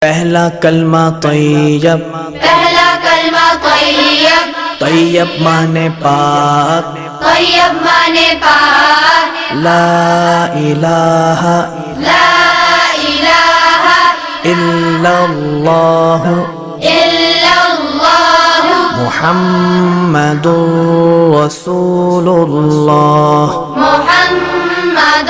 پہلا کلمہ طیب، پہلا کلمہ طیب، طیب مانے پاک، طیب مانے پاک، لا الہ لا الہ الا اللہ الا اللہ محمد رسول اللہ۔ محمد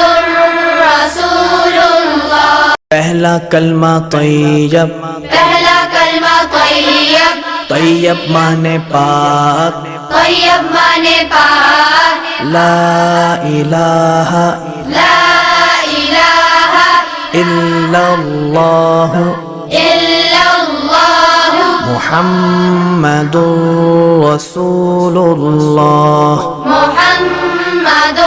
رسول اللہ۔ پہلا کلمہ طیب، پہلا کلمہ طیب، طیب مانے پاک، طیب مانے پاک، لا الہ لا الہ الا اللہ الا اللہ محمد رسول اللہ۔ محمد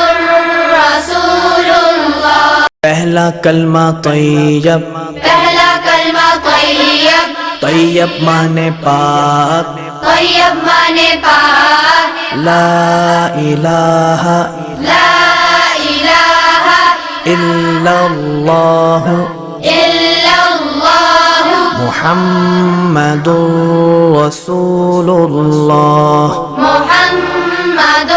رسول اللہ۔ پہلا کلمہ طیب، پہلا کلمہ طیب، طیب مانے پاک، طیب مانے پاک، لا الہ لا الہ الا اللہ الا اللہ محمد رسول اللہ۔ محمد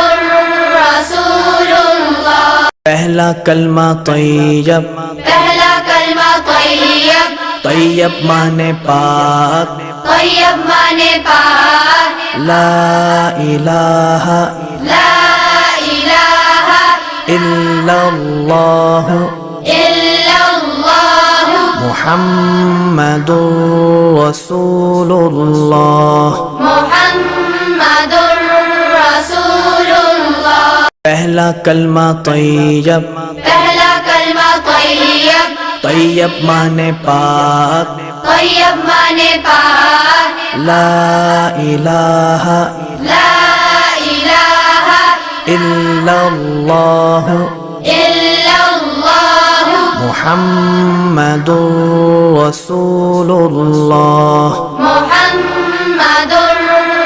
رسول اللہ۔ پہلا کلمہ طیب، پہلا کلمہ طیب، طیب مانے پاک، طیب مانے پاک، لا الہ لا الہ الا اللہ الا اللہ محمد رسول اللہ۔ محمد رسول اللہ۔ پہلا کلمہ طیب، پہلا کلمہ طیب، طیب مانے پاک، طیب مانے پاک، لا الہ لا الہ الا اللہ الا اللہ محمد رسول اللہ۔ محمد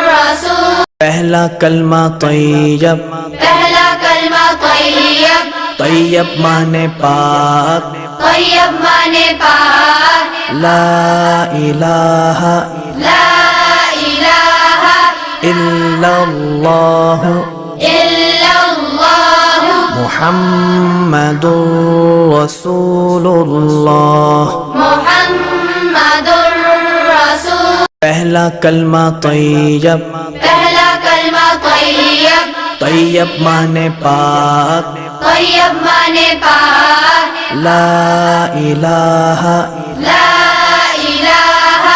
رسول۔ پہلا کلمہ طیب، پہلا کلمہ طیب، طیب مانے پاک، طیب مانے پاک، لا الہ لا الہ الا اللہ الا اللہ محمد رسول اللہ۔ محمد رسول۔ پہلا کلمہ طیب، پہلا کلمہ طیب، طیب مانے پاک، طیب مانے پاک، لا الہ لا الہ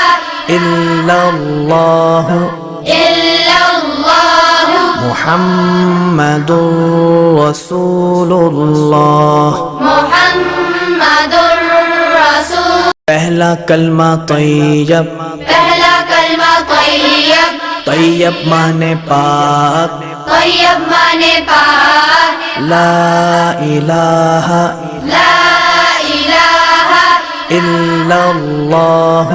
الا اللہ الا اللہ محمد رسول اللہ۔ محمد رسول۔ پہلا کلمہ طیب، پہلا کلمہ طیب، طیب مانے پاک، طیب مانے پاک، لا الہ لا الہ الا اللہ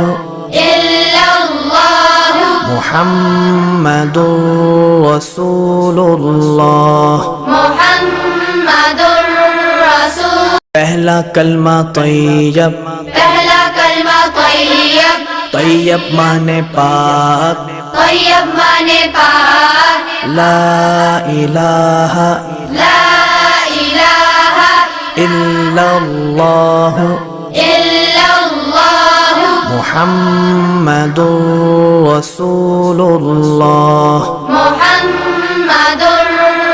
الا اللہ محمد رسول اللہ۔ محمد رسول۔ پہلا کلمہ طیب، پہلا کلمہ طیب، طیب مانے پاک، طیب مانے پاک، لا الہ لا الہ الا اللہ الا اللہ محمد رسول اللہ۔ محمد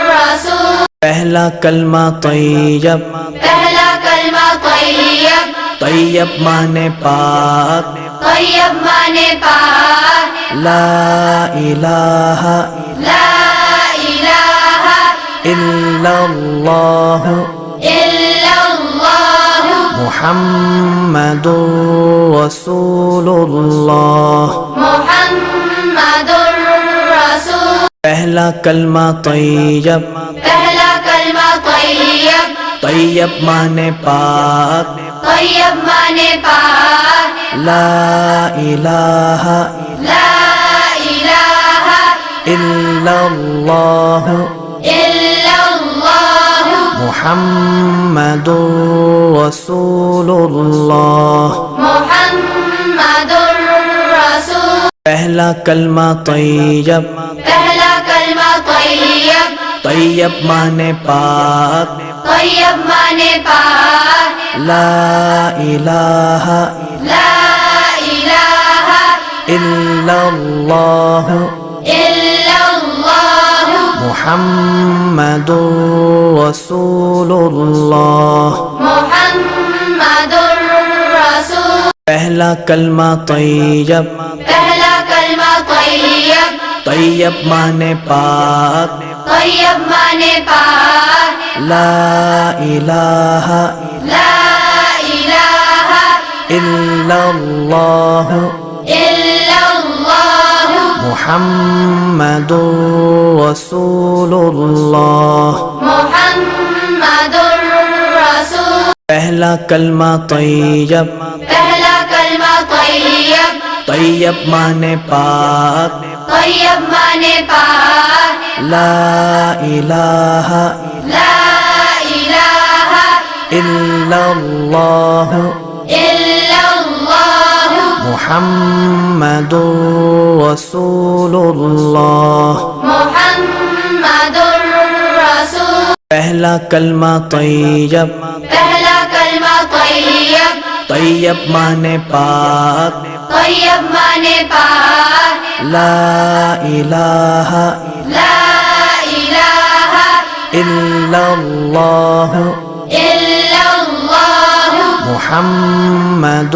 رسول۔ پہلا کلمہ طیب، پہلا کلمہ طیب، طیب مانے پاک، طیب مانے پاک، لا الہ لا الہ الا اللہ الا اللہ محمد رسول اللہ۔ محمد رسول۔ پہلا کلمہ طیب، پہلا کلمہ طیب، طیب مانے پاک، طیب مانے پاک، لا الہ لا الہ الا اللہ الا اللہ محمد رسول اللہ۔ محمد پہلا کلمہ طیب، پہلا کلمہ طیب، طیب مانے پاک، طیب مانے پاک، لا الہ لا الہ الا اللہ الا اللہ محمد رسول اللہ۔ محمد الرسول، پہلا کلمہ طیب، پہلا کلمہ طیب، طیب مانے پاک، طیب مانے پاک، لا الہ لا الہ الا اللہ الا اللہ محمد رسول اللہ۔ محمد الرسول، پہلا کلمہ طیب، پہلا کلمہ طیب، طیب مانے پاک، طیب مانے پاک، لا الہ لا الہ الا اللہ الا اللہ محمد رسول اللہ۔ محمد الرسول، پہلا کلمہ طیب، پہلا کلمہ طیب، طیب مانے پاک، طیب مانے پاک، لا الہ لا الہ الا اللہ الا اللہ محمد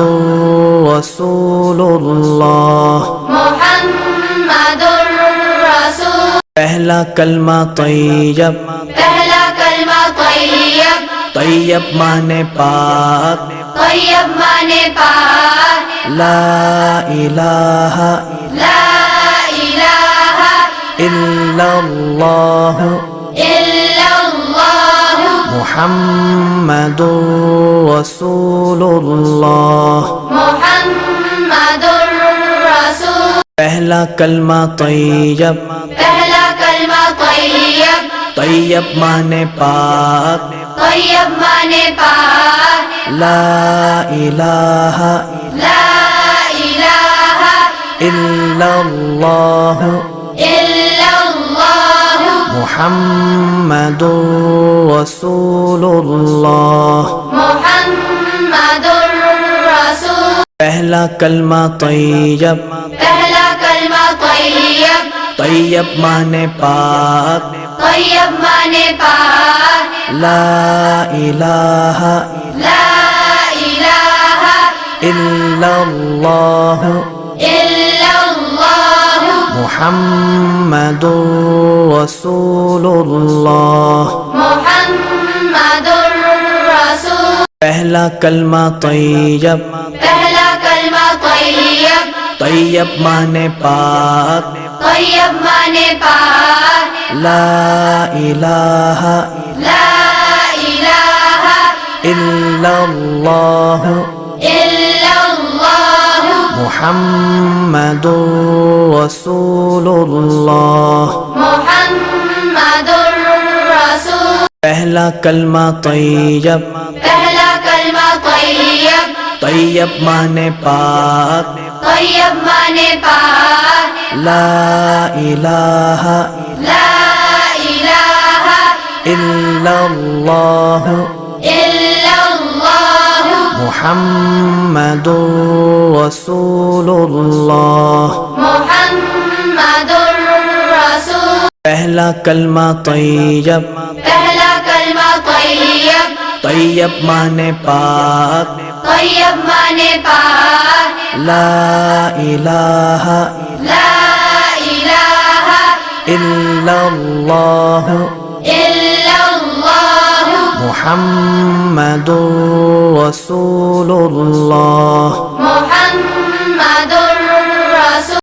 رسول اللہ۔ محمد الرسول، پہلا کلمہ طیب، پہلا کلمہ طیب، طیب مانے پاک، طیب مانے پاک، لا الہ لا الہ الا اللہ الا اللہ محمد رسول اللہ۔ محمد الرسول، پہلا کلمہ طیب، پہلا کلمہ طیب، طیب مانے پاک، طیب مانے پاک، لا الہ لا الہ الا اللہ الا اللہ محمد رسول اللہ۔ محمد الرسول، پہلا کلمہ طیب، پہلا کلمہ طیب، طیب مانے پاک، طیب مانے پاک، لا الہ لا الہ الا اللہ الا اللہ محمد رسول اللہ۔ محمد الرسول، پہلا کلمہ طیب، پہلا کلمہ طیب، طیب مانے پاک، طیب مانے پاک، لا الہ لا الہ الا اللہ الا اللہ محمد رسول اللہ۔ محمد الرسول، پہلا کلمہ طیب، پہلا کلمہ طیب، طیب مانے پاک، طیب مانے پاک، لا الہ لا الہ الا اللہ الا اللہ محمد رسول اللہ۔ محمد الرسول، پہلا کلمہ طیب، پہلا کلمہ طیب، طیب مانے پاک، طیب مانے پاک، لا الہ لا الہ الا اللہ الا اللہ محمد رسول اللہ۔ محمد